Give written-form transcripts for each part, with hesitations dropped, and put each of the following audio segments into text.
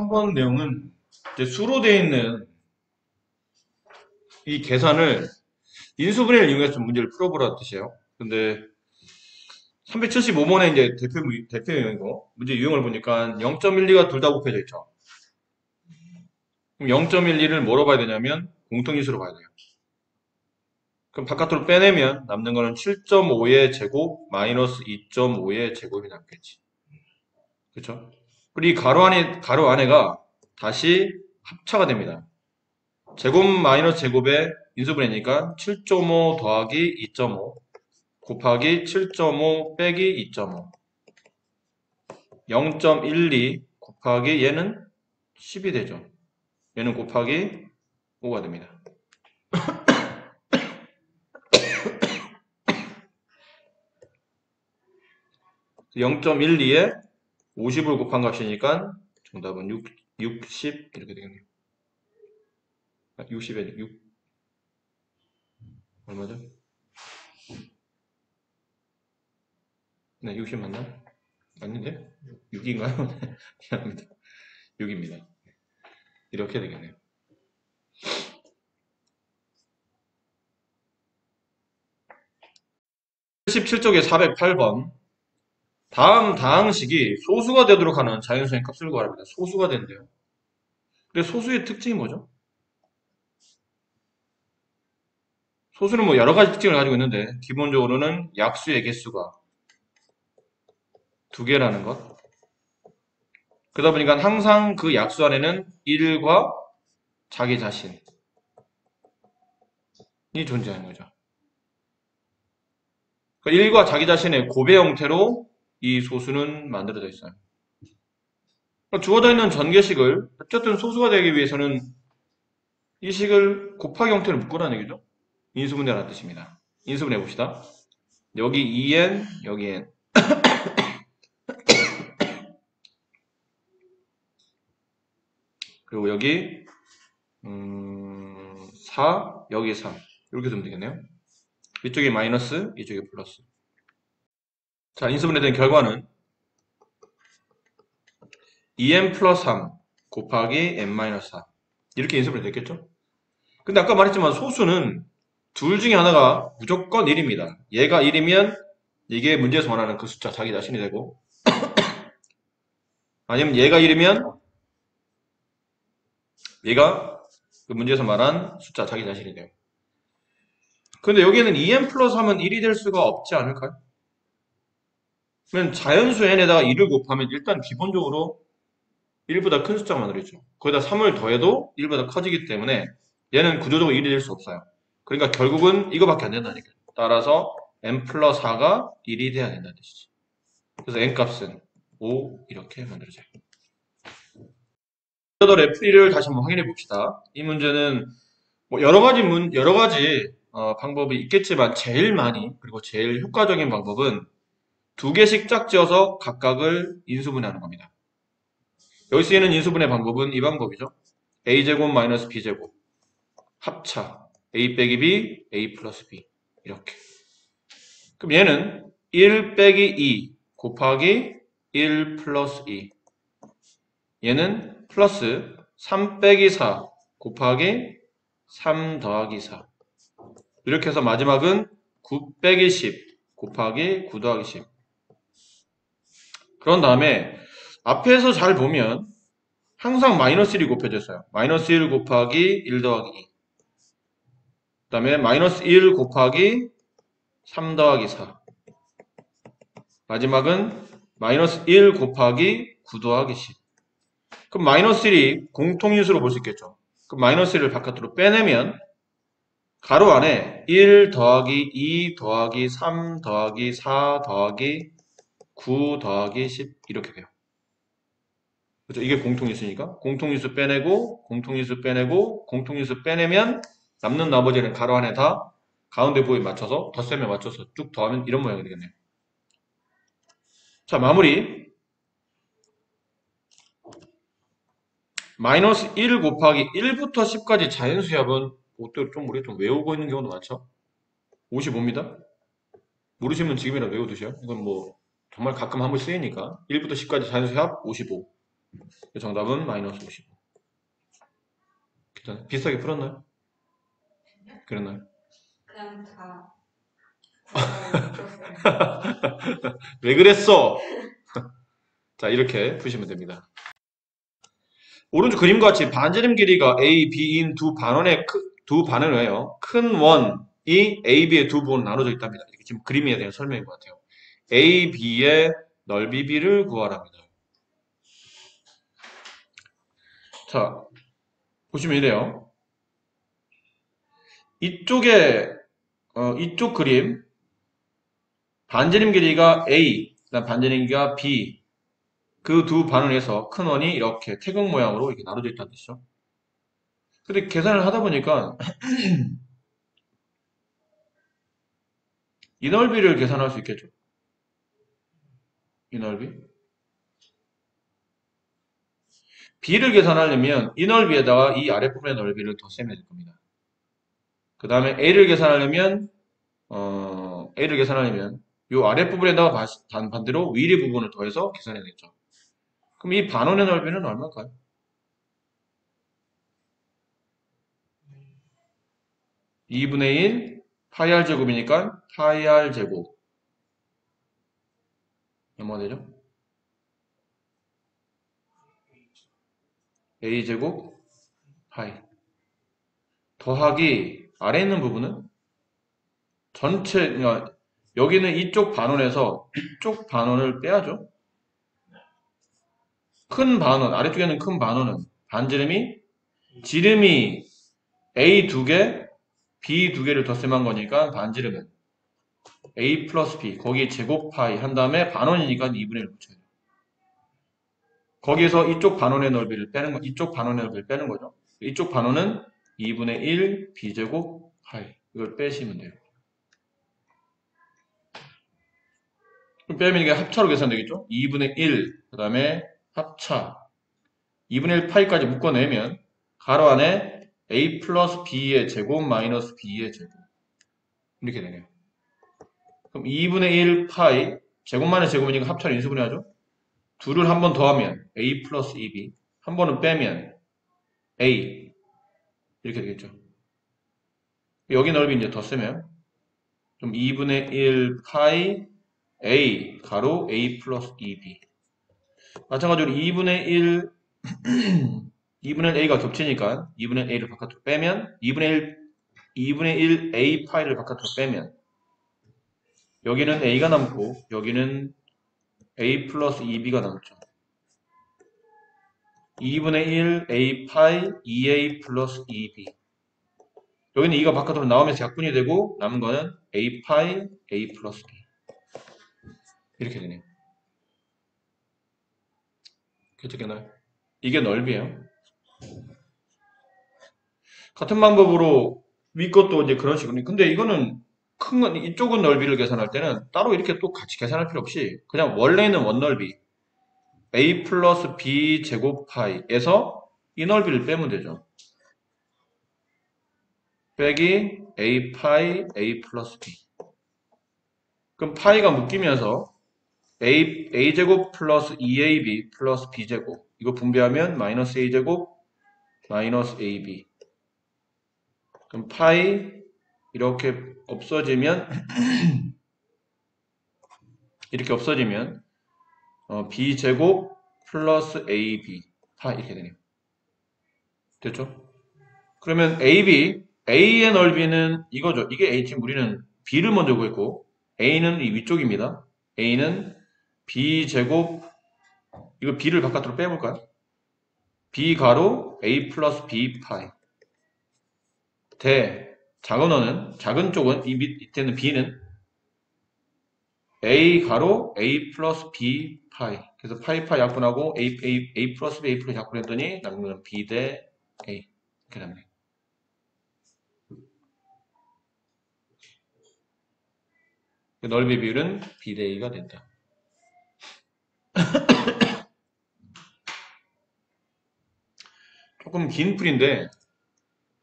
3번 내용은 이제 수로 되어 있는 이 계산을 인수분해를 이용해서 좀 문제를 풀어보라는 뜻이에요. 근데 375번에 이제 대표 유형이고 문제 유형을 보니까 0.12가 둘 다 곱해져 있죠. 그럼 0.12를 뭐로 봐야 되냐면 공통인수로 봐야 돼요. 그럼 바깥으로 빼내면 남는 거는 7.5의 제곱 마이너스 2.5의 제곱이 남겠지. 그렇죠? 그리고 이 가로 안에가 다시 합차가 됩니다. 제곱 마이너스 제곱의 인수분해니까 7.5 더하기 2.5 곱하기 7.5 빼기 2.5 0.12 곱하기 얘는 10이 되죠. 얘는 곱하기 5가 됩니다. 0.12에 50을 곱한 값이니까 정답은 60 이렇게 되겠네요. 60에 6 얼마죠? 네, 60 맞나? 맞는데? 6인가요? 미안합니다. 6입니다. 이렇게 되겠네요. 77쪽에 408번 다음 다항식이 소수가 되도록 하는 자연수의 값을 구하랍니다. 소수가 된대요. 근데 소수의 특징이 뭐죠? 소수는 뭐 여러 가지 특징을 가지고 있는데 기본적으로는 약수의 개수가 두 개라는 것. 그러다 보니까 항상 그 약수 안에는 1과 자기 자신이 존재하는 거죠. 그러니까 1과 자기 자신의 곱의 형태로 이 소수는 만들어져 있어요. 그러니까 주어져 있는 전개식을 어쨌든 소수가 되기 위해서는 이 식을 곱하기 형태로 묶으라는 얘기죠. 인수분해라는 뜻입니다. 인수분해 봅시다. 여기 2n, 여기 n. 그리고 여기 4, 여기 3. 이렇게 되면 되겠네요. 이쪽이 마이너스, 이쪽이 플러스. 자, 인수분해된 결과는 2n 플러스 3 곱하기 n-4 이렇게 인수분해 됐겠죠? 근데 아까 말했지만 소수는 둘 중에 하나가 무조건 1입니다. 얘가 1이면 이게 문제에서 말하는 그 숫자 자기 자신이 되고 아니면 얘가 1이면 얘가 그 문제에서 말한 숫자 자기 자신이 돼요. 근데 여기에는 2n 플러스 3은 1이 될 수가 없지 않을까요? 그러면 자연수 n에다가 1을 곱하면 일단 기본적으로 1보다 큰 숫자가 만들어지죠. 거기다 3을 더해도 1보다 커지기 때문에 얘는 구조적으로 1이 될 수 없어요. 그러니까 결국은 이거밖에 안 된다니까요. 따라서 n 플러스 4가 1이 돼야 된다는 뜻이지. 그래서 n 값은 5 이렇게 만들어져요. 더 레프리를 다시 한번 확인해 봅시다. 이 문제는 뭐 여러 가지 방법이 있겠지만 제일 많이 그리고 제일 효과적인 방법은 두 개씩 짝지어서 각각을 인수분해하는 겁니다. 여기 쓰이는 인수분해 방법은 이 방법이죠. a제곱 마이너스 b제곱 합차 a 빼기 b, a 플러스 b 이렇게. 그럼 얘는 1 빼기 2 곱하기 1 플러스 2 얘는 플러스 3 빼기 4 곱하기 3 더하기 4 이렇게 해서 마지막은 9 빼기 10 곱하기 9 더하기 10 그런 다음에 앞에서 잘 보면 항상 마이너스 1이 곱해져 있어요. 마이너스 1 곱하기 1 더하기 2 그 다음에 마이너스 1 곱하기 3 더하기 4 마지막은 마이너스 1 곱하기 9 더하기 10 그럼 마이너스 1이 공통인수로 볼 수 있겠죠. 그럼 마이너스 1을 바깥으로 빼내면 가로 안에 1 더하기 2 더하기 3 더하기 4 더하기 9 더하기 10 이렇게 돼요. 그렇죠? 이게 공통인수니까 공통인수 빼내고 공통인수 빼내고 공통인수 빼내면 남는 나머지는 가로 안에 다 가운데 부호에 맞춰서 덧셈에 맞춰서 쭉 더하면 이런 모양이 되겠네요. 자, 마무리. 마이너스 1 곱하기 1부터 10까지 자연수 합은 우리가 좀 외우고 있는 경우도 많죠. 55입니다. 모르시면 지금이라도 외워두세요. 이건 뭐 정말 가끔 한 번 쓰이니까 1부터 10까지 자연수 합 55. 정답은 마이너스 55. 괜찮아요? 비슷하게 풀었나요? 그랬나요? 그냥 다 풀었어요. 왜 그랬어? 자, 이렇게 푸시면 됩니다. 오른쪽 그림과 같이 반지름 길이가 A, B인 두 반원이에요. 큰 원이 A, B의 두 부분으로 나눠져 있답니다. 이렇게 지금 그림에 대한 설명인 것 같아요. A, B의 넓이 B를 구하랍니다. 자, 보시면 이래요. 이쪽 그림, 반지름 길이가 A, 그다음 반지름 길이가 B, 그 두 반원에서 큰 원이 이렇게 태극 모양으로 이렇게 나눠져 있다는 뜻이죠. 근데 계산을 하다 보니까 이 넓이를 계산할 수 있겠죠. 이 넓이. B를 계산하려면 이 넓이에다가 이 아랫부분의 넓이를 더 세면 될 겁니다. 그 다음에 A를 계산하려면 이 아랫부분에다가 반대로 위의 부분을 더해서 계산해야겠죠. 그럼 이 반원의 넓이는 얼마일까요? 2분의 1 파이 r 제곱이니까 파이 r 제곱 얼마가 되죠? A 제곱 파이 더하기 아래 있는 부분은 그러니까 여기는 이쪽 반원에서 이쪽 반원을 빼야죠. 큰 반원, 아래쪽에는 큰 반원은 지름이 A 두 개, B 두 개를 덧셈한 거니까 반지름은 A 플러스 B, 거기에 제곱 파이 한 다음에 반원이니까 2분의 1 붙여요. 거기에서 이쪽 반원의 넓이를 빼는 거죠. 이쪽 반원은 2분의 1 B제곱 파이. 이걸 빼시면 돼요. 그럼 빼면 이게 합차로 계산되겠죠? 2분의 1, 그 다음에 합차. 2분의 1 파이까지 묶어내면 가로 안에 A 플러스 B의 제곱 마이너스 B의 제곱. 이렇게 되네요. 그럼 2분의 1 파이, 제곱만의 제곱이니까 합차를 인수분해하죠? 둘을 한 번 더하면 A 플러스 2B, 한 번은 빼면 A. 이렇게 되겠죠. 여기 넓이 이제 더 쓰면 좀 2분의 1 파이 A 가로 A 플러스 2B. 마찬가지로 2분의 1 A가 겹치니까 2분의 A를 바깥으로 빼면 2분의 1 A 파이를 바깥으로 빼면 여기는 A가 남고 여기는 A 플러스 2B가 남죠. 2분의 1 A 파이 2A 플러스 2B. 여기는 2가 바깥으로 나오면서 약분이 되고 남은 거는 A 파이 A 플러스 B. 이렇게 되네요. 어떻게나요? 이게 넓이에요. 같은 방법으로 위 것도 이제 그런 식으로. 근데 이거는 이쪽은 넓이를 계산할 때는 따로 이렇게 또 같이 계산할 필요 없이 그냥 원래 있는 원넓이 A 플러스 B 제곱 파이에서 이 넓이를 빼면 되죠. 빼기 A 파이 A 플러스 B. 그럼 파이가 묶이면서 A 제곱 플러스 2AB 플러스 B 제곱. 이거 분배하면 마이너스 A 제곱 마이너스 AB. 그럼 파이 이렇게 없어지면 B 제곱 플러스 AB 파 이렇게 되네요. 됐죠? 그러면 A의 넓이는 이거죠. 이게 지금 우리는 B를 먼저 구했고 A는 이 위쪽입니다. A는 B 제곱 이거 B를 바깥으로 빼볼까요? B 가로 A 플러스 B 파이 작은 쪽은 이 밑에는 B는 A 가로 A 플러스 B 파이. 그래서 파이 약분하고 A 플러스 B A 플러스 약분했더니 남는 건 B 대 A. 이렇게 됩니다. 넓이 비율은 B 대 A가 된다. 조금 긴 풀인데,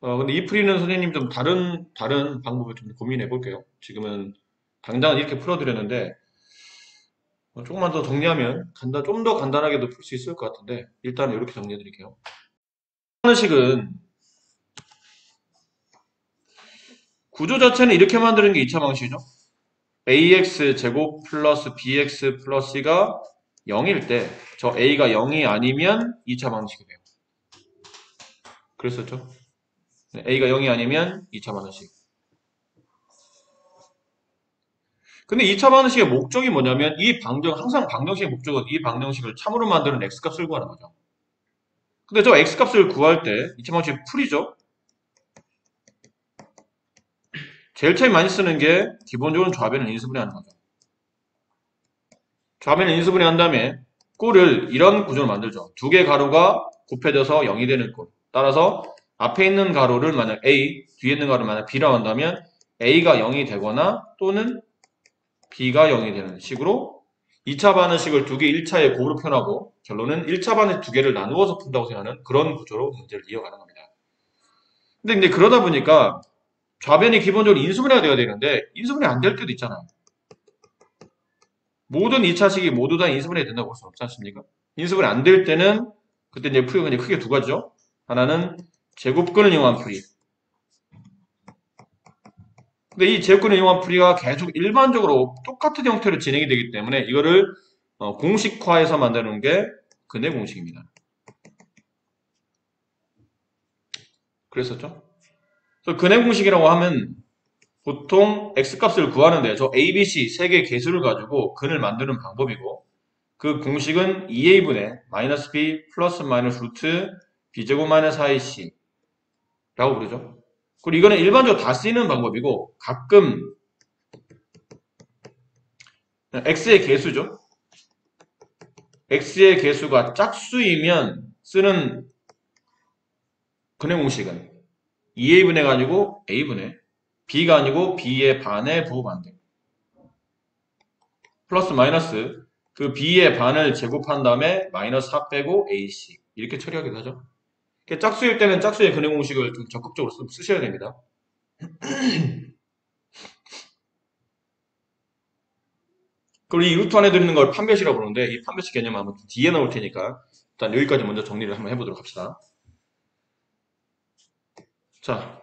근데 이 풀이는 선생님 좀 다른 방법을 좀 고민해 볼게요. 지금은 당장은 이렇게 풀어드렸는데, 조금만 더 정리하면 좀 더 간단하게도 풀 수 있을 것 같은데 일단 이렇게 정리해 드릴게요. 하는 식은 구조 자체는 이렇게 만드는 게 2차 방식이죠. ax 제곱 플러스 bx 플러스 c가 0일 때 저 a가 0이 아니면 2차 방식이 돼요. 그랬었죠? 네, a가 0이 아니면 2차 방식. 근데 2차 방정식의 목적이 뭐냐면 항상 방정식의 목적은 이 방정식을 참으로 만드는 x값을 구하는 거죠. 근데 저 x값을 구할 때 2차 방정식의 풀이죠. 제일 처음 많이 쓰는 게 기본적으로 좌변을 인수분해 하는 거죠. 좌변을 인수분해 한 다음에 꼴을 이런 구조로 만들죠. 두 개 가로가 곱해져서 0이 되는 꼴. 따라서 앞에 있는 가로를 만약 a, 뒤에 있는 가로를 만약 b라고 한다면 a가 0이 되거나 또는 b가 0이 되는 식으로 2차 반응식을 두 개 1차에 곱으로 표현하고 결론은 1차 반응식 두 개를 나누어서 푼다고 생각하는 그런 구조로 문제를 이어가는 겁니다. 근데 이제 그러다 보니까 좌변이 기본적으로 인수분해가 되어야 되는데 인수분해 안 될 때도 있잖아요. 모든 2차식이 모두 다 인수분해 된다고 볼 수는 없지 않습니까? 인수분해 안 될 때는 그때 이제 풀이가 이제 크게 두 가지죠. 하나는 제곱근을 이용한 풀이. 근데 이 제곱근을 이용한 풀이가 계속 일반적으로 똑같은 형태로 진행이 되기 때문에 이거를 공식화해서 만드는 게 근해 공식입니다. 그랬었죠? 그래서 근해 공식이라고 하면 보통 x값을 구하는데 저 a, b, c 세 개의 개수를 가지고 근을 만드는 방법이고 그 공식은 2a분의 마이너스 b 플러스 마이너스 루트 b제곱 마이너스 4ac 라고 부르죠. 그리고 이거는 일반적으로 다 쓰이는 방법이고 가끔 x의 개수죠. x의 개수가 짝수이면 쓰는 근해 공식은 2a분의가 아니고 a분의 b가 아니고 b의 반의 부호반대 플러스 마이너스 그 b의 반을 제곱한 다음에 마이너스 4 빼고 ac 이렇게 처리하기도 하죠. 짝수일 때는 짝수의 근해 공식을 좀 적극적으로 쓰셔야 됩니다. 그리고 이 루트 안에 들어있는 걸 판별식이라고 부르는데 이 판별식 개념은 한번 뒤에 나올 테니까 일단 여기까지 먼저 정리를 한번 해보도록 합시다. 자,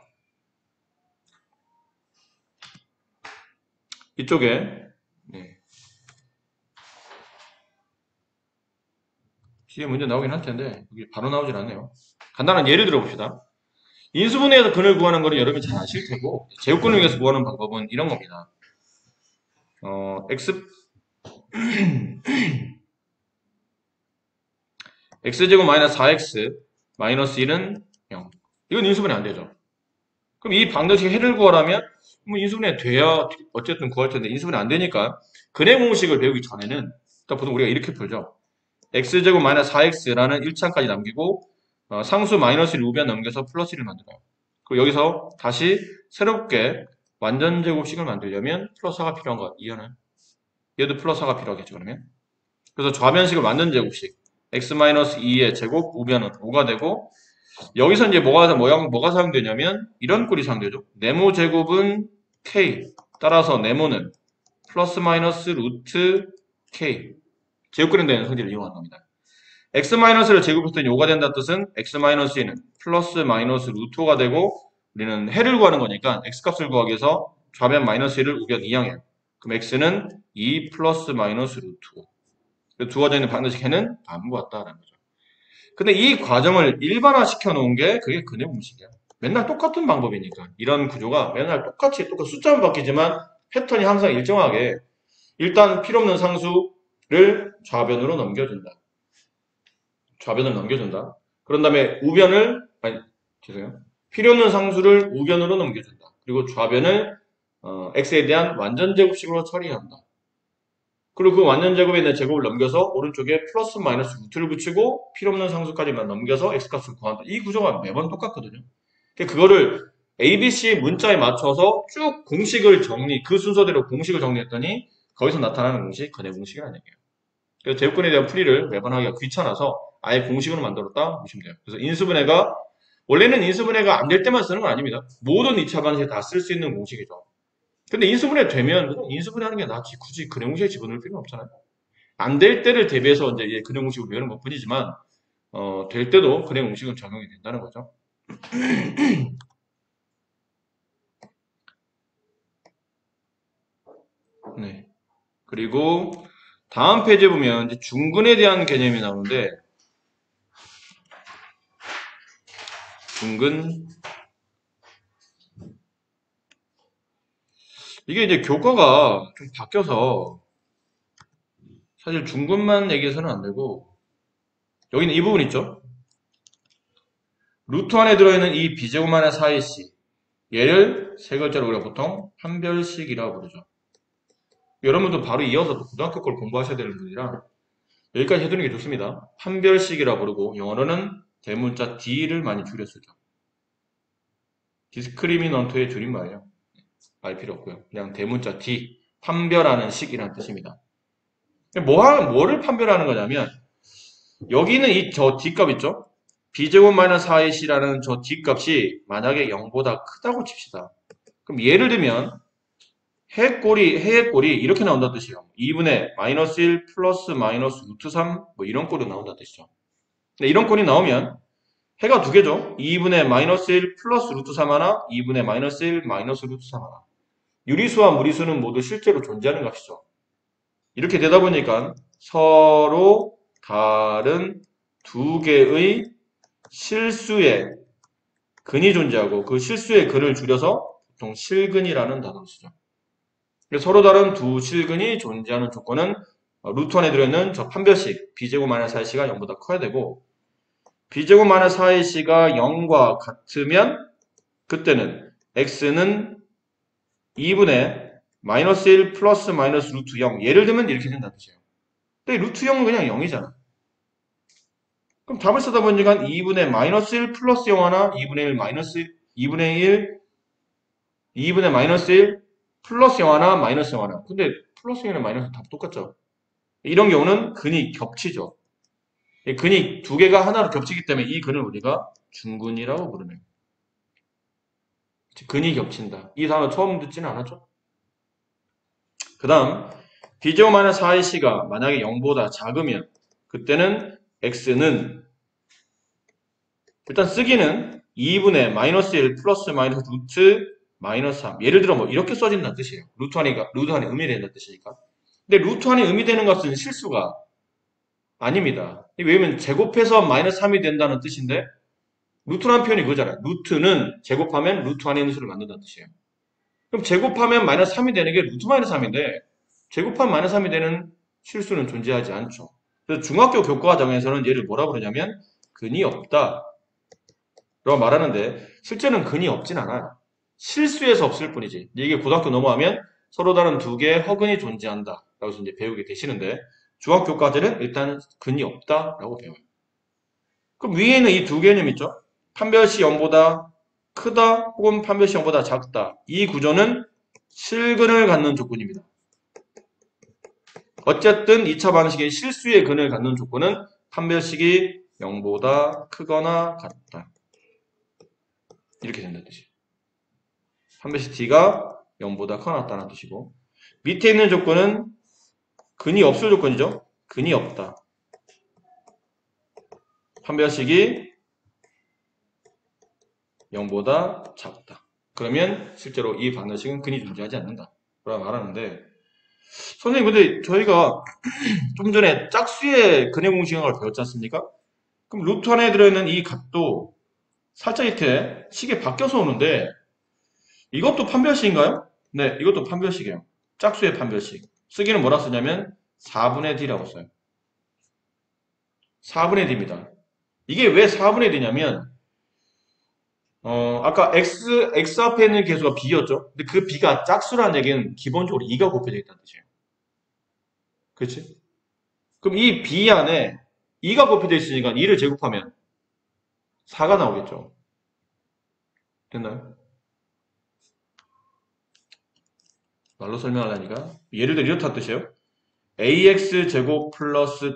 이쪽에 네. 뒤에 문제 나오긴 할 텐데 여기 바로 나오진 않네요. 간단한 예를 들어봅시다. 인수분해에서 근을 구하는 거는 여러분이 잘 아실 테고 제곱근을 위해서 구하는 방법은 이런 겁니다. x제곱 마이너스 4x 마이너스 1은 0. 이건 인수분해 안 되죠. 그럼 이 방정식 해를 구하라면 뭐 인수분해 돼야 어쨌든 구할 텐데 인수분해 안 되니까 근해 공식을 배우기 전에는 일단 보통 우리가 이렇게 풀죠. x제곱 마이너스 4x라는 1차까지 남기고 상수 마이너스 1 우변 넘겨서 플러스 1을 만들어요. 그리고 여기서 다시 새롭게 완전 제곱식을 만들려면 플러스 4가 필요한 거 이해하나요? 얘도 플러스 4가 필요하겠죠 그러면. 그래서 좌변식을 완전 제곱식 x-2의 제곱 우변은 5가 되고 여기서 이제 뭐가 사용되냐면 이런 꼴이 사용되죠. 네모 제곱은 k 따라서 네모는 플러스 마이너스 루트 k 제곱근에 대한 성질을 이용하는 겁니다. x-를 제곱했더니 5가 된다는 뜻은 x-2는 플러스 마이너스 루트 5가 되고 우리는 해를 구하는 거니까 x값을 구하기 위해서 좌변 마이너스 1을 우변 2항에 그럼 x는 2 플러스 마이너스 루트 5 두어져 있는 방정식 해는 다음과 같다라는 거죠. 근데 이 과정을 일반화 시켜 놓은 게 그게 근해 공식이야. 맨날 똑같은 방법이니까 이런 구조가 맨날 똑같이 숫자만 바뀌지만 패턴이 항상 일정하게 일단 필요없는 상수를 좌변으로 넘겨준다. 좌변을 넘겨준다. 그런 다음에 필요없는 상수를 우변으로 넘겨준다. 그리고 좌변을 x에 대한 완전 제곱식으로 처리한다. 그리고 그 완전 제곱에 있는 제곱을 넘겨서 오른쪽에 플러스 마이너스 루트를 붙이고 필요없는 상수까지만 넘겨서 x값을 구한다. 이 구조가 매번 똑같거든요. 그거를 ABC 문자에 맞춰서 쭉 그 순서대로 공식을 정리했더니 거기서 나타나는 공식, 근해 공식이라는 얘기예요. 그래서 제곱근에 대한 풀이를 매번 하기가 귀찮아서 아예 공식으로 만들었다 보시면 돼요. 그래서 원래는 인수분해가 안 될 때만 쓰는 건 아닙니다. 모든 2차 반응식에 다 쓸 수 있는 공식이죠. 근데 인수분해 되면 인수분해 하는 게 낫지 굳이 근해 공식에 집어넣을 필요는 없잖아요. 안 될 때를 대비해서 이제 근해 공식을 외우는 것 뿐이지만, 될 때도 근해 공식은 적용이 된다는 거죠. 네. 그리고 다음 페이지에 보면 이제 중근에 대한 개념이 나오는데, 중근. 이게 이제 교과가 좀 바뀌어서 사실 중근만 얘기해서는 안 되고, 여기는 이 부분 있죠? 루트 안에 들어있는 이 비제곱만의 4AC. 얘를 세 글자로 우리가 보통 판별식이라고 부르죠. 여러분도 바로 이어서 고등학교 걸 공부하셔야 되는 분이라 여기까지 해두는 게 좋습니다. 판별식이라고 부르고 영어로는 대문자 D를 많이 줄여 쓰죠. 디스크리미넌트의 줄임말이에요. 알 필요 없고요. 그냥 대문자 D, 판별하는 식이라는 뜻입니다. 뭐를 판별하는 거냐면 여기는 저 D값 있죠? B제곱 마이너스 4AC라는 저 D값이 만약에 0보다 크다고 칩시다. 그럼 예를 들면 해의 꼴이 이렇게 나온다는 뜻이에요. 2분의 마이너스 1 플러스 마이너스 루트 3 뭐 이런 꼴이 나온다는 뜻이죠. 근데 이런 꼴이 나오면 해가 두 개죠. 2분의 마이너스 1 플러스 루트 3 하나, 2분의 마이너스 1 마이너스 루트 3 하나. 유리수와 무리수는 모두 실제로 존재하는 값이죠. 이렇게 되다 보니까 서로 다른 두 개의 실수의 근이 존재하고 그 실수의 근을 줄여서 보통 실근이라는 단어를 쓰죠. 서로 다른 두 실근이 존재하는 조건은 루트 안에 들어있는 저 판별식 b제곱 마이너스 4ac가 0보다 커야 되고 b제곱 마이너스 4ac가 0과 같으면 그때는 x는 2분의 마이너스 1 플러스 마이너스 루트 0 예를 들면 이렇게 된다는 뜻이에요. 근데 루트 0은 그냥 0이잖아. 그럼 답을 쓰다 보니까 2분의 마이너스 1 플러스 0 하나 2분의 1 마이너스 2분의 1 2분의 마이너스 1 플러스 0 하나 마이너스 0 하나 근데 플러스 0이랑 마이너스 다 똑같죠. 이런 경우는 근이 겹치죠. 근이 두 개가 하나로 겹치기 때문에 이 근을 우리가 중근이라고 부르네요. 근이 겹친다. 이 단어 처음 듣지는 않았죠? 그 다음 b제곱 마이너스 4ac가 만약에 0보다 작으면 그때는 x는 일단 쓰기는 2분의 마이너스 1 플러스 마이너스 루트 마이너스 3 예를 들어 뭐 이렇게 써진다는 뜻이에요. 루트 안에 음이 된다는 뜻이니까. 근데 루트 안에 음이 되는 것은 실수가 아닙니다. 왜냐면 제곱해서 마이너스 3이 된다는 뜻인데 루트라는 표현이 그거잖아요. 루트는 제곱하면 루트 안에 있는 수를 만든다는 뜻이에요. 그럼 제곱하면 마이너스 3이 되는 게 루트 마이너스 3인데 제곱하면 마이너스 3이 되는 실수는 존재하지 않죠. 그래서 중학교 교과 과정에서는 얘를 뭐라 부르냐면 근이 없다 라고 말하는데 실제는 근이 없진 않아요. 실수에서 없을 뿐이지. 이게 고등학교 넘어가면 서로 다른 두 개의 허근이 존재한다 라고 해서 이제 배우게 되시는데 중학교까지는 일단 근이 없다 라고 배워요. 그럼 위에는 이 두 개념 있죠? 판별시 0보다 크다 혹은 판별시 0보다 작다. 이 구조는 실근을 갖는 조건입니다. 어쨌든 2차 방식의 실수의 근을 갖는 조건은 판별식이 0보다 크거나 같다. 이렇게 된다는 뜻이에요. 판별식 D가 0보다 커나 같다는 뜻이고 밑에 있는 조건은 근이 없을 조건이죠. 근이 없다. 판별식이 0보다 작다. 그러면 실제로 이 방정식은 근이 존재하지 않는다. 라고 말하는데 선생님 근데 저희가 좀 전에 짝수의 근해 공식을 배웠지 않습니까? 그럼 루트 안에 들어있는 이 값도 살짝 이렇게 식이 바뀌어서 오는데 이것도 판별식인가요? 네, 이것도 판별식이에요. 짝수의 판별식. 쓰기는 뭐라 쓰냐면 4분의 D라고 써요. 4분의 D입니다. 이게 왜 4분의 D냐면 아까 x 앞에 있는 개수가 b였죠? 근데 그 b가 짝수라는 얘기는 기본적으로 2가 곱해져 있다는 뜻이에요. 그렇지? 그럼 이 b 안에 2가 곱해져 있으니까 2를 제곱하면 4가 나오겠죠. 됐나요? 말로 설명하려니까 예를 들어 이렇다는 뜻이에요. ax 제곱 플러스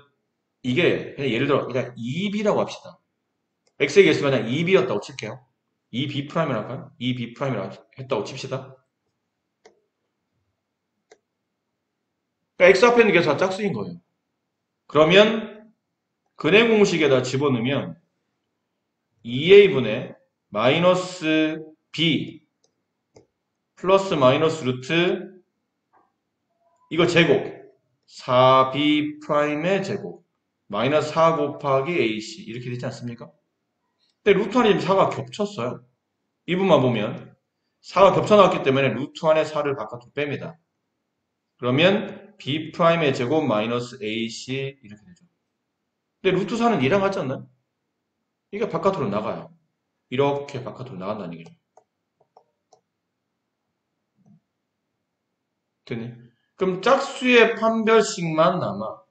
이게 그냥 예를 들어 그냥 2b라고 합시다. x의 개수가 그냥 2b였다고 칠게요. 2b 프라임이라고 할까요? 2b 프라임이라고 했다고 칩시다. 그러니까 x 앞에 있는 개수가 짝수인 거예요. 그러면 근해 공식에다 집어넣으면 2a분의 마이너스 b 플러스 마이너스 루트 이거 제곱 4b 프라임의 제곱 마이너스 4 곱하기 ac 이렇게 되지 않습니까? 근데 루트 안에 지금 4가 겹쳤어요. 이 부분만 보면 4가 겹쳐 나왔기 때문에 루트 안에 4를 바깥으로 뺍니다. 그러면 b 프라임의 제곱 마이너스 ac 이렇게 되죠. 근데 루트 4는 2랑 같지 않나요? 이게 바깥으로 나가요. 이렇게 바깥으로 나간다는 얘기죠. 됐니? 그럼 짝수의 판별식만 남아.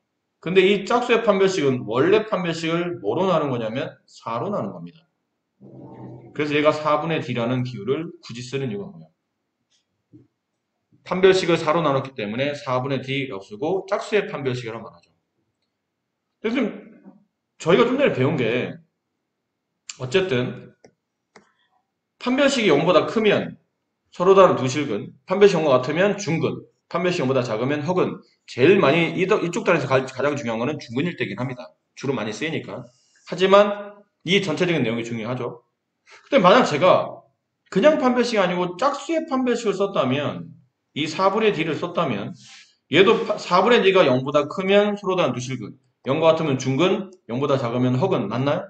근데 이 짝수의 판별식은 원래 판별식을 뭐로 나눈 거냐면 4로 나눈 겁니다. 그래서 얘가 4분의 d라는 기호를 굳이 쓰는 이유가 뭐야? 판별식을 4로 나눴기 때문에 4분의 d라고 쓰고 짝수의 판별식이라고 말하죠. 그래서 저희가 좀 전에 배운 게 어쨌든 판별식이 0보다 크면 서로 다른 두 실근, 판별식 0과 같으면 중근, 판별식 0보다 작으면 허근. 제일 많이 이쪽 단에서 가장 중요한 거는 중근일 때긴 합니다. 주로 많이 쓰이니까. 하지만 이 전체적인 내용이 중요하죠. 근데 만약 제가 그냥 판별식이 아니고 짝수의 판별식을 썼다면 이 4분의 d를 썼다면 얘도 4분의 d가 0보다 크면 서로 다른 두 실근, 0과 같으면 중근, 0보다 작으면 허근. 맞나요?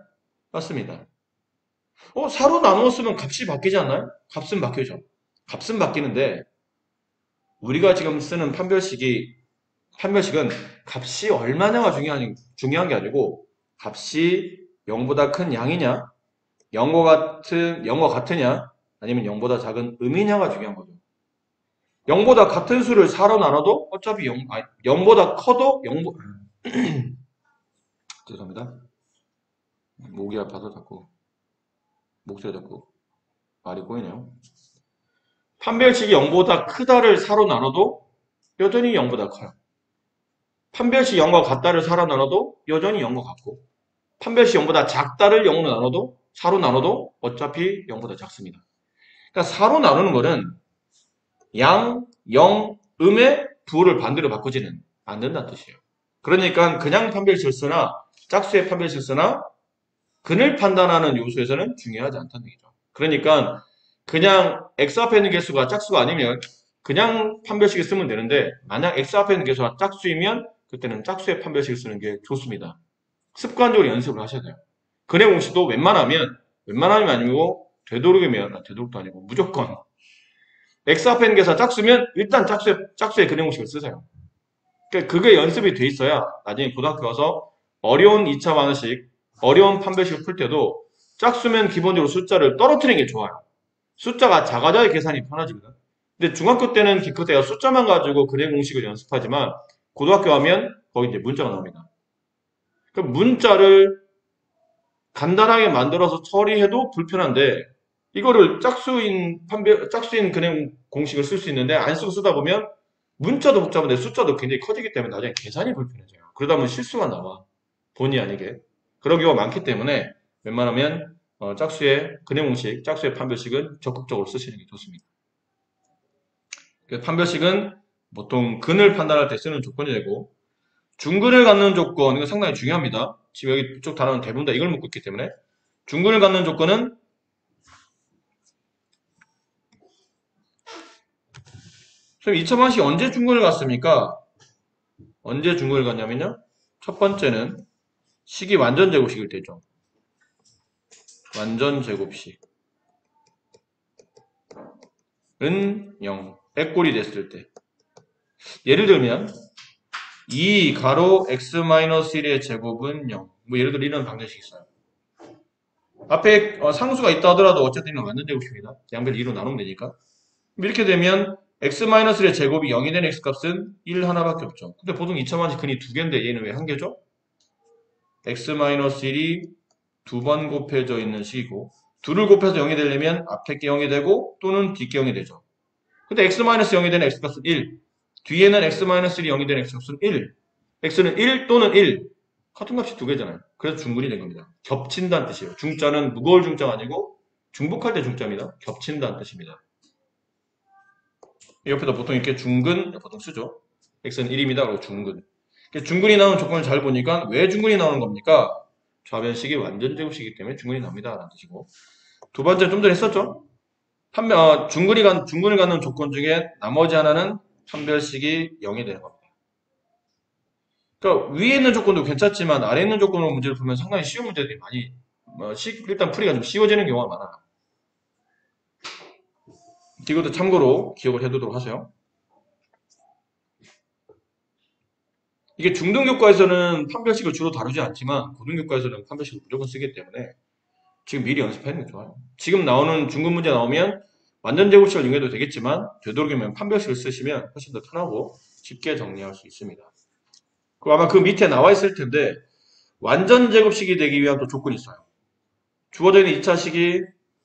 맞습니다. 4로 나누었으면 값이 바뀌지 않나요? 값은 바뀌죠. 값은 바뀌는데 우리가 지금 쓰는 판별식은 값이 얼마냐가 중요한 게 아니고 값이 0보다 큰 양이냐, 0과 같으냐, 아니면 0보다 작은 음이냐가 중요한 거죠. 0보다 같은 수를 4로 나눠도 어차피 0보다 커도 죄송합니다. 목이 아파서 자꾸 목소리 자꾸 말이 꼬이네요. 판별식이 0보다 크다를 4로 나눠도 여전히 0보다 커요. 판별식 0과 같다를 4로 나눠도 여전히 0과 같고 판별식 0보다 작다를 0으로 나눠도 4로 나눠도 어차피 0보다 작습니다. 그러니까 4로 나누는 거는 양, 0, 음의 부호를 반대로 바꾸지는 않는다는 뜻이에요. 그러니까 그냥 판별식을 쓰나 짝수의 판별식을 쓰나 근을 판단하는 요소에서는 중요하지 않다는 얘기죠. 그러니까 그냥 x 앞에 있는 개수가 짝수가 아니면 그냥 판별식을 쓰면 되는데 만약 x 앞에 있는 개수가 짝수이면 그때는 짝수의 판별식을 쓰는 게 좋습니다. 습관적으로 연습을 하셔야 돼요. 근해 공식도 웬만하면 아니고 되도록도 아니고 무조건 x 앞에 있는 개수가 짝수면 일단 짝수의 근해 공식을 쓰세요. 그러니까 그게 연습이 돼 있어야 나중에 고등학교 가서 어려운 2차 방정식, 어려운 판별식을 풀 때도 짝수면 기본적으로 숫자를 떨어뜨리는 게 좋아요. 숫자가 작아져야 계산이 편해집니다. 근데 중학교 때는 기껏해야 숫자만 가지고 근해 공식을 연습하지만 고등학교 가면 거기 이제 문자가 나옵니다. 그 문자를 간단하게 만들어서 처리해도 불편한데 이거를 짝수인 근해 공식을 쓸 수 있는데 안 쓰고 쓰다 보면 문자도 복잡한데 숫자도 굉장히 커지기 때문에 나중에 계산이 불편해져요. 그러다 보면 실수가 나와. 본의 아니게. 그런 경우가 많기 때문에 웬만하면 짝수의 근해 공식, 짝수의 판별식은 적극적으로 쓰시는 게 좋습니다. 판별식은 보통 근을 판단할 때 쓰는 조건이 되고 중근을 갖는 조건, 이거 상당히 중요합니다. 지금 여기 쪽 단어는 대부분 다 이걸 묻고 있기 때문에 중근을 갖는 조건은 선생님 2차 방식이 언제 중근을 갖습니까? 언제 중근을 갖냐면요. 첫 번째는 식이 완전 제곱식일 때죠. 완전 제곱식은 0, 백골이 됐을 때. 예를 들면 2 가로 x-1의 제곱은 0. 뭐 예를 들어 이런 방정식이 있어요. 앞에 상수가 있다 하더라도 어쨌든 이건 완전 제곱식입니다. 양변 2로 나누면 되니까. 이렇게 되면 x-1의 제곱이 0이 되는 x값은 1 하나밖에 없죠. 근데 보통 2차 방식 근이 두 개인데 얘는 왜 한 개죠? x-1이 두 번 곱해져 있는 식이고 둘을 곱해서 0이 되려면 앞에 게 0이 되고 또는 뒷게 0이 되죠. 근데 x-0이 되는 x값은 1. 뒤에는 x-1이 0이 되는 x값은 1. x는 1 또는 1. 같은 값이 두 개잖아요. 그래서 중근이 된 겁니다. 겹친다는 뜻이에요. 중자는 무거울 중자가 아니고 중복할 때 중자입니다. 겹친다는 뜻입니다. 옆에다 보통 이렇게 중근 보통 쓰죠. x는 1입니다. 그리고 중근. 중근이 나오는 조건을 잘 보니까 왜 중근이 나오는 겁니까? 좌변식이 완전 제곱식이기 때문에 중근이 나옵니다. 라는 뜻이고. 두 번째 좀 전에 했었죠? 중근을 갖는 조건 중에 나머지 하나는 판별식이 0이 되는 겁니다. 그러니까 위에 있는 조건도 괜찮지만 아래에 있는 조건으로 문제를 풀면 상당히 쉬운 문제들이 많이 일단 풀이가 좀 쉬워지는 경우가 많아요. 이것도 참고로 기억을 해두도록 하세요. 이게 중등교과에서는 판별식을 주로 다루지 않지만 고등교과에서는 판별식을 무조건 쓰기 때문에 지금 미리 연습하는 게 좋아요. 지금 나오는 중급 문제 나오면 완전 제곱식을 이용해도 되겠지만 되도록이면 판별식을 쓰시면 훨씬 더 편하고 쉽게 정리할 수 있습니다. 그리고 아마 그 밑에 나와 있을 텐데 완전 제곱식이 되기 위한 또 조건이 있어요. 주어져 있는 2차식이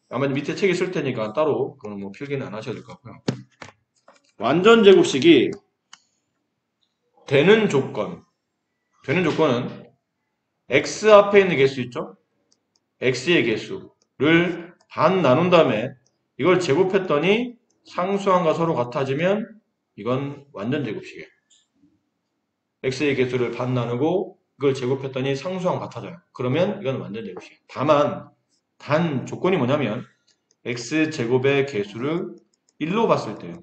아마 밑에 책에 쓸 테니까 따로 그건 뭐 필기는 안 하셔도 될 것 같고요. 완전 제곱식이 되는 조건은 x 앞에 있는 개수 있죠? x의 개수를 반 나눈 다음에 이걸 제곱했더니 상수항과 서로 같아지면 이건 완전 제곱식이에요. x의 개수를 반 나누고 이걸 제곱했더니 상수항 같아져요. 그러면 이건 완전 제곱식이에요. 단 조건이 뭐냐면 x제곱의 개수를 1로 봤을 때요.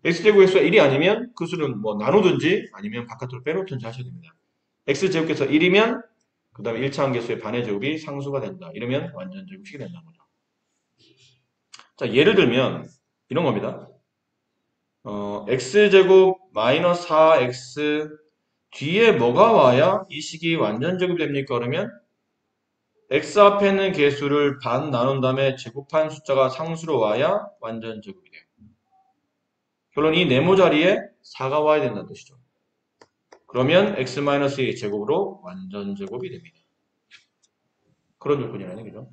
x제곱 개수가 1이 아니면 그 수는 뭐 나누든지 아니면 바깥으로 빼놓든지 하셔야 됩니다. x제곱께서 1이면 그 다음에 1차항 개수의 반의 제곱이 상수가 된다. 이러면 완전 제곱식이 된다는 거죠. 자, 예를 들면 이런 겁니다. x제곱 마이너스 4x 뒤에 뭐가 와야 이 식이 완전 제곱이 됩니까? 그러면 x 앞에 있는 개수를 반 나눈 다음에 제곱한 숫자가 상수로 와야 완전 제곱이 돼요. 결론 이 네모 자리에 4가 와야 된다는 뜻이죠. 그러면 x-2의 제곱으로 완전 제곱이 됩니다. 그런 조건이라는 얘기죠.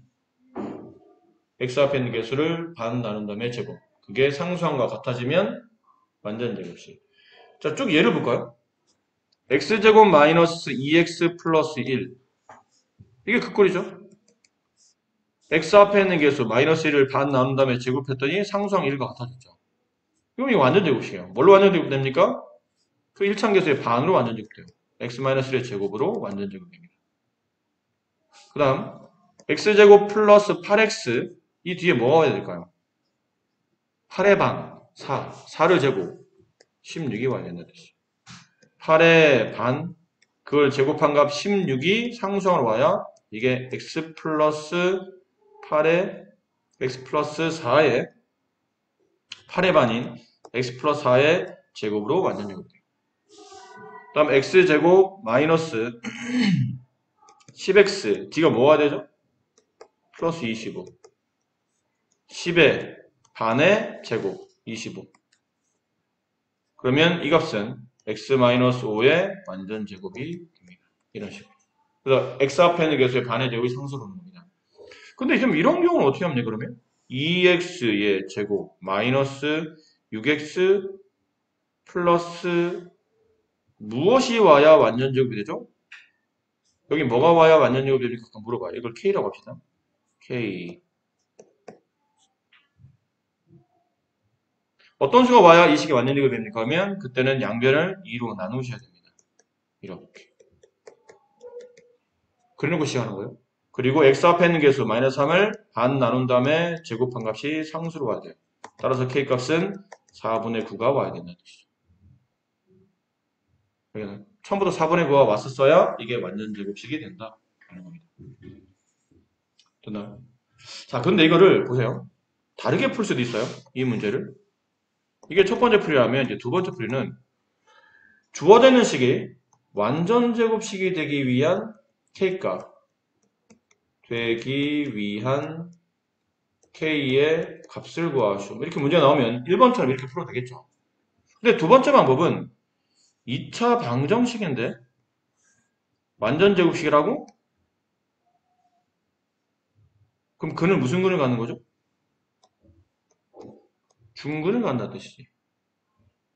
x 앞에 있는 개수를 반 나눈 다음에 제곱. 그게 상수항과 같아지면 완전 제곱식. 자, 쭉 예를 볼까요? x제곱 마이너스 2x 플러스 1. 이게 그 꼴이죠. x 앞에 있는 개수 마이너스 1을 반 나눈 다음에 제곱했더니 상수항 1과 같아졌죠. 그럼 이거 완전 제곱식이에요. 뭘로 완전 제곱 됩니까? 그 1차항 개수의 반으로 완전 제곱돼요. x-1의 제곱으로 완전 제곱됩니다. 그 다음 x제곱 플러스 8x 이 뒤에 뭐가 와야 될까요? 8의 반 4를 제곱 16이 와야 된다는 뜻이에요. 8의 반 그걸 제곱한 값 16이 상수항으로 와야 이게 x 플러스 4의 8의 반인 x 플러스 4의 제곱으로 완전 제곱돼요. 그 다음 x제곱 마이너스 10x 뒤가 뭐가 되죠? 플러스 25 10의 반의 제곱 25 그러면 이 값은 x-5의 완전 제곱이 됩니다. 이런 식으로. 그래서 x 앞에 있는 개수의 반의 제곱이 상수로 오는 겁니다. 근데 지금 이런 경우는 어떻게 하면 돼, 그러면? 2x의 제곱 마이너스 6x 플러스 무엇이 와야 완전 제곱이 되죠? 여기 뭐가 와야 완전 제곱이 되니까 물어봐요. 이걸 k라고 합시다. k. 어떤 수가 와야 이 식이 완전 제곱이 됩니까? 하면 그때는 양변을 2로 나누셔야 됩니다. 이렇게. 그래놓고 시작하는 거예요. 그리고 x 앞에 있는 개수 마이너스 3을 반 나눈 다음에 제곱한 값이 상수로 와야 돼요. 따라서 k 값은 4분의 9가 와야 된다는 뜻이죠. 여기는 처음부터 4분의 9가 왔었어야 이게 완전 제곱식이 된다. 하는 겁니다. 됐나요? 자, 근데 이거를 보세요. 다르게 풀 수도 있어요. 이 문제를. 이게 첫 번째 풀이라면 이제 두 번째 풀이는 주어져 있는 식이 완전 제곱식이 되기 위한 k값 되기 위한 k의 값을 구하시오. 이렇게 문제가 나오면 1번처럼 이렇게 풀어도 되겠죠. 근데 두 번째 방법은 2차 방정식인데 완전 제곱식이라고? 그럼 그는 무슨 근을 갖는 거죠? 중근을 갖는다는 뜻이지.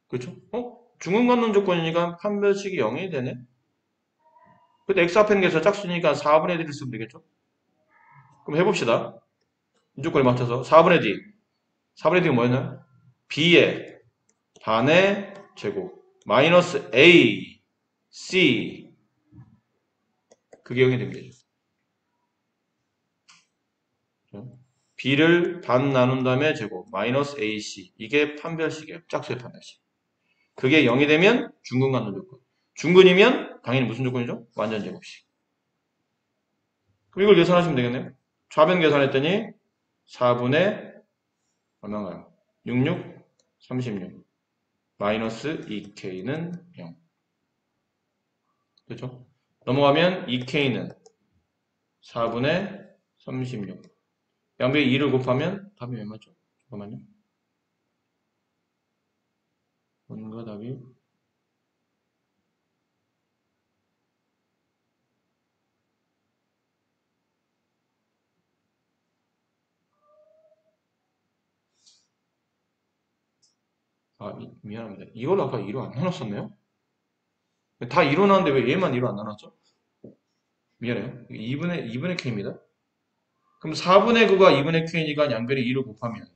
그렇죠? 중근 갖는 조건이니까 판별식이 0이 되네. 근데 x 앞에 있는 게 짝수니까 4분의 D를 쓰면 되겠죠? 그럼 해봅시다. 이 조건에 맞춰서 4분의 D. 4분의 D가 뭐였나요? B의 반의 제곱 마이너스 A C 그게 0이 되면 되죠. B를 반 나눈 다음에 제곱 마이너스 AC 이게 판별식이에요. 짝수의 판별식. 그게 0이 되면 중근 갖는 조건. 중근이면 당연히 무슨 조건이죠? 완전 제곱식. 그럼 이걸 계산하시면 되겠네요. 좌변 계산했더니 4분의 얼마인가요? 66, 36 마이너스 2K는 0. 그렇죠? 넘어가면 2K는 4분의 36 양변에 2를 곱하면 답이 왜 맞죠? 잠깐만요. 뭔가 답이 미안합니다. 이걸 아까 2로 안 나눴었네요? 다 2로 나눴는데 왜 얘만 2로 안 나눴죠? 미안해요. 2분의 K입니다. 그럼 4분의 9가 2분의 K니까 양변에 2를 곱하면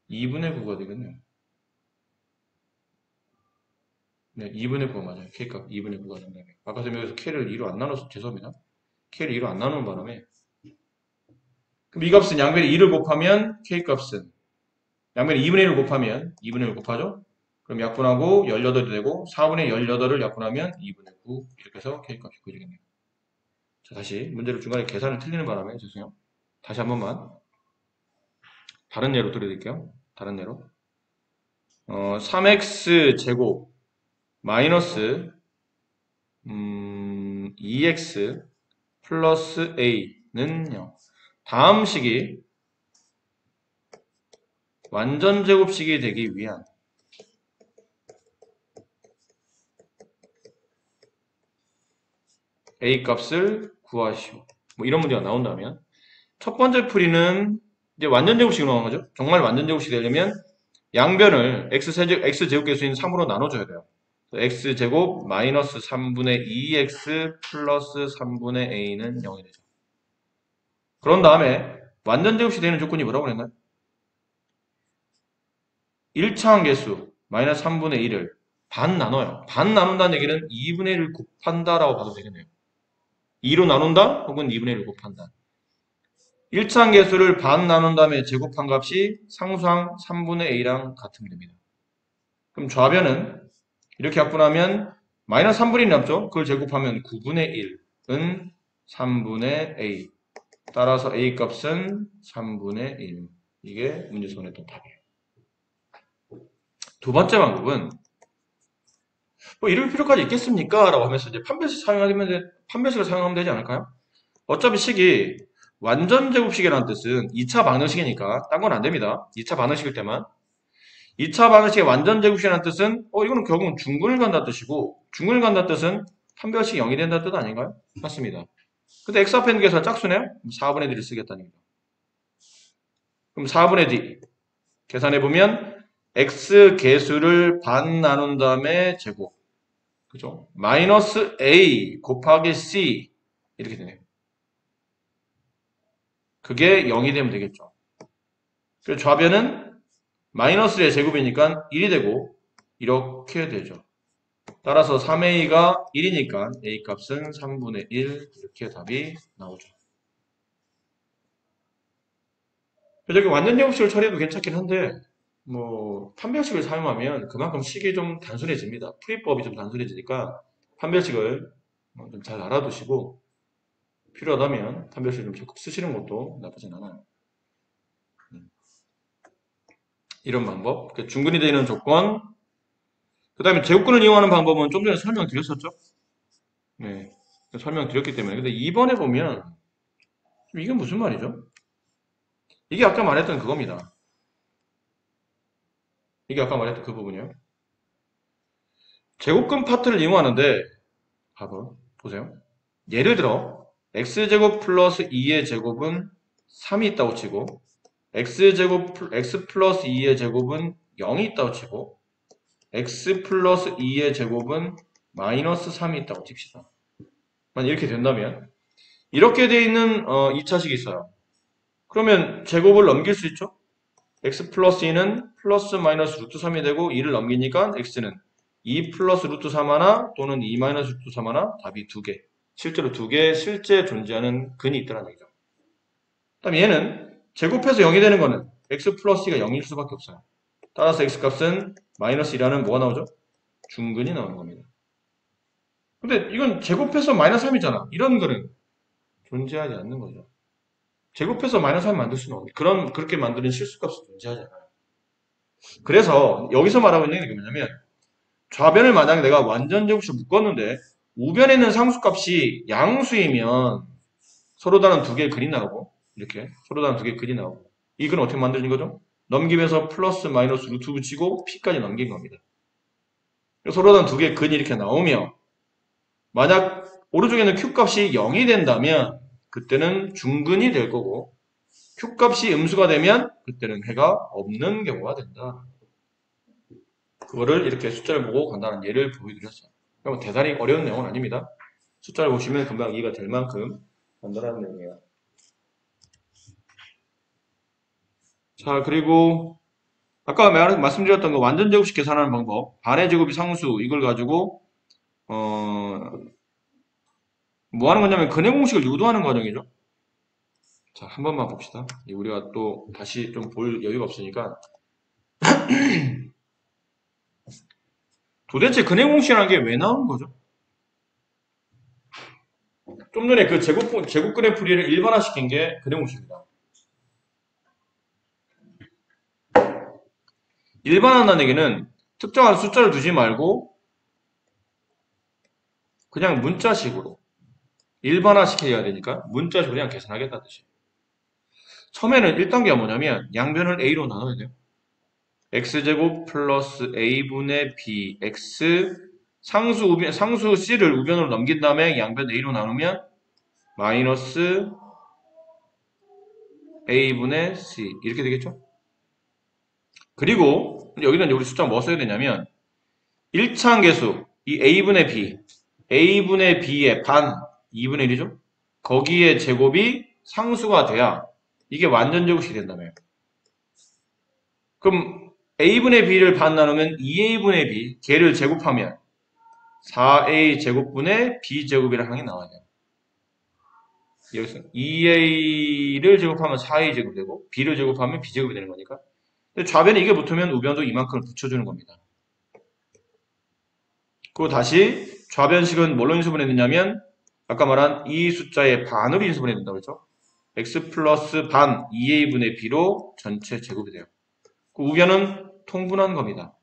2분의 9가 되겠네요. 네, 2분의 9가 맞아요. K값 2분의 9가 된다면. 아까 설명해서 K를 2로 안 나눠서 죄송합니다. K를 2로 안 나누는 바람에 그럼 이 값은 양변에 2를 곱하면 K값은 양변에 2분의 1을 곱하면 2분의 1을 곱하죠? 그럼 약분하고 18이 되고 4분의 18을 약분하면 2분의 9 이렇게 해서 K값이 구해지겠네요. 자, 다시 문제를 중간에 계산을 틀리는 바람에 죄송해요. 다시 한 번만 다른 예로 드려드릴게요. 다른 예로 3x 제곱 마이너스 2x 플러스 a는 0. 다음 식이 완전 제곱식이 되기 위한 a 값을 구하시오. 뭐 이런 문제가 나온다면 첫 번째 풀이는 이제 완전 제곱식으로 나오는 거죠. 정말 완전 제곱식이 되려면 양변을 x제곱계수인 3으로 나눠줘야 돼요. x제곱 마이너스 3분의 2x 플러스 3분의 a는 0이 되죠. 그런 다음에 완전 제곱식이 되는 조건이 뭐라고 그랬나요? 1차항 계수 마이너스 3분의 1을 반 나눠요. 반 나눈다는 얘기는 2분의 1을 곱한다라고 봐도 되겠네요. 2로 나눈다 혹은 2분의 1을 곱한다. 1차항 계수를 반 나눈 다음에 제곱한 값이 상수항 3분의 a랑 같으면 됩니다. 그럼 좌변은 이렇게 약분하면 마이너스 3분의 1이 남죠? 그걸 제곱하면 9분의 1은 3분의 a. 따라서 a 값은 3분의 1. 이게 문제에서 원했던 답이에요. 두 번째 방법은 뭐 이럴 필요까지 있겠습니까? 라고 하면서 이제 판별식을 사용하면 되지 않을까요? 어차피 식이 완전 제곱식이라는 뜻은 2차 방정식이니까 딴 건 안 됩니다. 2차 방정식일 때만. 2차 방정식의 완전 제곱식이라는 뜻은 이거는 결국은 중근을 간다는 뜻이고 중근을 간다는 뜻은 판별식이 0이 된다는 뜻 아닌가요? 맞습니다. 근데 x 앞에 있는 게 짝수네요? 4분의 d를 쓰겠다는 얘기죠. 그럼 4분의 d 계산해보면 x 개수를 반 나눈 다음에 제곱 그죠? 마이너스 a 곱하기 c 이렇게 되네요. 그게 0이 되면 되겠죠. 그래서 좌변은 마이너스의 제곱이니까 1이 되고 이렇게 되죠. 따라서 3a가 1이니까 a 값은 3분의 1 이렇게 답이 나오죠. 저기 완전 제곱식을 처리해도 괜찮긴 한데 뭐 판별식을 사용하면 그만큼 식이 좀 단순해집니다. 풀이법이 좀 단순해지니까 판별식을 좀 잘 알아두시고 필요하다면 판별식을 좀 적극 쓰시는 것도 나쁘진 않아요. 이런 방법, 중근이 되는 조건, 그 다음에 제곱근을 이용하는 방법은 좀 전에 설명드렸었죠? 네, 설명드렸기 때문에. 근데 이번에 보면 이게 무슨 말이죠? 이게 아까 말했던 그겁니다. 이게 아까 말했던 그 부분이요. 제곱근 파트를 이용하는데 봐봐, 보세요. 예를 들어 x제곱 플러스 2의 제곱은 3이 있다고 치고 x 플러스 2의 제곱은 0이 있다고 치고 x 플러스 2의 제곱은 마이너스 3이 있다고 칩시다. 만약 이렇게 된다면 이렇게 돼 있는 2차식이 있어요. 그러면 제곱을 넘길 수 있죠? x 플러스 2는 플러스 마이너스 루트 3이 되고 2를 넘기니까 x는 2 플러스 루트 3 하나 또는 2 마이너스 루트 3 하나 답이 2개. 실제로 2개 실제 존재하는 근이 있다는 얘기죠. 그다음 얘는 제곱해서 0이 되는 거는 x 플러스 2가 0일 수밖에 없어요. 따라서 x 값은 마이너스 1하는 뭐가 나오죠? 중근이 나오는 겁니다. 근데 이건 제곱해서 마이너스 3이잖아. 이런 거는 존재하지 않는 거죠. 제곱해서 마이너스 3 만들 수는 없는 그렇게 만드는 실수값은 존재하지 않아요. 그래서 여기서 말하고 있는 게 뭐냐면 좌변을 만약에 내가 완전 제곱식으로 묶었는데 우변에 있는 상수값이 양수이면 서로 다른 두 개의 근이 나오고 이렇게 서로 다른 두 개의 근이 나오고 이 근은 어떻게 만드는 거죠? 넘기면서 플러스 마이너스 루트 붙이고 p까지 넘긴 겁니다. 서로 다른 두 개의 근이 이렇게 나오면 만약 오른쪽에는 q값이 0이 된다면 그때는 중근이 될 거고 q값이 음수가 되면 그때는 해가 없는 경우가 된다. 그거를 이렇게 숫자를 보고 간단한 예를 보여드렸어요. 그럼 대단히 어려운 내용은 아닙니다. 숫자를 보시면 금방 이해가 될 만큼 간단한 내용이에요. 자, 그리고 아까 말씀드렸던 거 완전 제곱식 계산하는 방법, 반의 제곱이 상수 이걸 가지고 뭐 하는 거냐면 근해 공식을 유도하는 과정이죠. 자, 한 번만 봅시다. 우리가 또 다시 좀 볼 여유가 없으니까 도대체 근해 공식이라는 게 왜 나오는 거죠? 좀 전에 그 제곱근의 풀이를 일반화시킨 게 근해 공식입니다. 일반화한다는 얘기는 특정한 숫자를 두지 말고 그냥 문자식으로 일반화시켜야 되니까 문자식으로 그냥 계산하겠다는 뜻이에요. 처음에는 1단계가 뭐냐면 양변을 a로 나눠야 돼요. x제곱 플러스 a분의 b x 상수 c를 우변으로 넘긴 다음에 양변 a로 나누면 마이너스 a분의 c 이렇게 되겠죠? 그리고 여기는 우리 숫자 뭐 써야 되냐면 1차항계수 이 a분의 b의 반 2분의 1이죠? 거기에 제곱이 상수가 돼야 이게 완전 제곱식이 된다며요. 그럼 a분의 b를 반 나누면 2a분의 b 걔를 제곱하면 4a 제곱분의 b 제곱이라는 항이 나와야 돼요. 여기서 2a를 제곱하면 4a 제곱이 되고 b를 제곱하면 b 제곱이 되는 거니까. 근데 좌변에 이게 붙으면 우변도 이만큼을 붙여주는 겁니다. 그리고 다시 좌변식은 뭘로 인수분해되냐면 아까 말한 이 숫자의 반으로 인수분해된다고 했죠. x 플러스 반 2a분의 b로 전체 제곱이 돼요. 그 우변은 통분한 겁니다.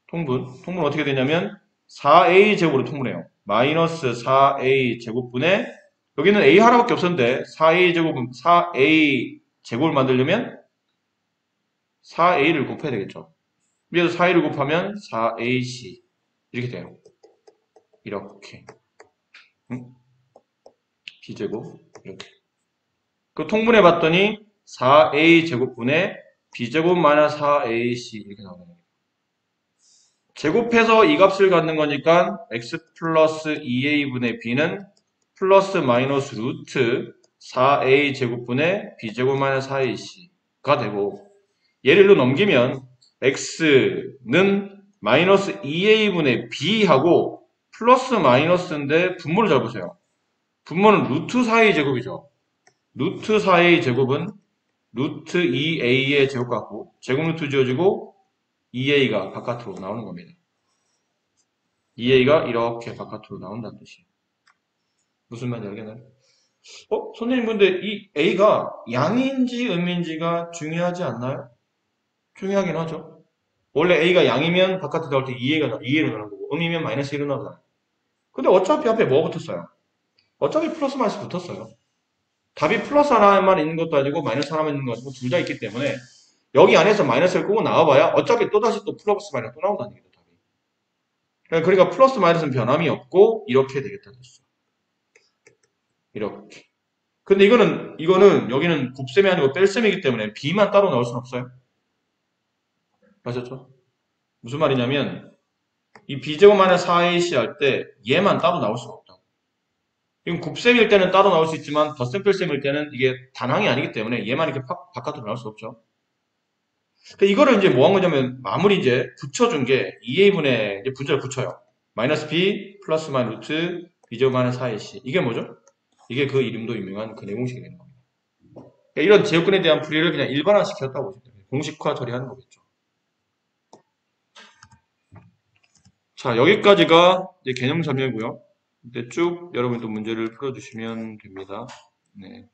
통분 어떻게 되냐면 4a 제곱으로 통분해요. 마이너스 4a 제곱분의 여기는 a 하나밖에 없었는데 4a 제곱을 만들려면 4a를 곱해야 되겠죠. 위에서 4a를 곱하면 4ac 이렇게 돼요. 이렇게 b제곱 이렇게 그 통분해 봤더니 4a 제곱분의 b제곱 마이너스 4ac 이렇게 나오는 거예요. 제곱해서 이 값을 갖는 거니까 x 플러스 2a분의 b는 플러스 마이너스 루트 4a 제곱분의 b제곱 마이너스 4ac가 되고 얘를 일로 넘기면 x는 마이너스 2a분의 b하고 플러스 마이너스인데 분모를 잘 보세요. 분모는 루트 4a 제곱이죠. 루트 4a 제곱은 루트 2a의 제곱 같고 제곱 루트 지어지고 2a가 바깥으로 나오는 겁니다. 2a가 이렇게 바깥으로 나온다는 뜻이에요. 무슨 말인지 알겠나요? 선생님 근데 이 a가 양인지 음인지가 중요하지 않나요? 중요하긴 하죠. 원래 a가 양이면 바깥에 나올 때 2a로 나오는 거고 음이면 마이너스 1로 나오잖아요. 근데 어차피 앞에 뭐가 붙었어요? 어차피 플러스 마이너스 붙었어요. 답이 플러스 하나만 있는 것도 아니고 마이너스 하나만 있는 것도 아니고 둘 다 있기 때문에 여기 안에서 마이너스를 끄고 나와봐야 어차피 또다시 또 플러스 마이너스 또 나온다는 얘기죠. 답이. 그러니까 플러스 마이너스는 변함이 없고 이렇게 되겠다는 뜻이죠. 이렇게. 근데 이거는 여기는 곱셈이 아니고 뺄셈이기 때문에 b만 따로 나올 수는 없어요. 아셨죠? 무슨 말이냐면 이 b제곱 마이너스 4ac 할 때 얘만 따로 나올 수가 없다고. 이건 곱셈일 때는 따로 나올 수 있지만 덧셈 뺄셈일 때는 이게 단항이 아니기 때문에 얘만 이렇게 바깥으로 나올 수 없죠. 이거를 이제 뭐 한 거냐면 마무리 이제 붙여준 게 2a분의 이제 분자를 붙여요. 마이너스 b 플러스 마이너스 루트 b 제곱 마이너스 4ac. 이게 뭐죠? 이게 그 이름도 유명한 그 내공식이 되는 겁니다. 이런 제곱근에 대한 풀이를 그냥 일반화시켰다고 보시면 됩니다. 공식화 처리하는 거겠죠. 자, 여기까지가 이제 개념 설명이고요. 이제 쭉 여러분 또 문제를 풀어주시면 됩니다. 네.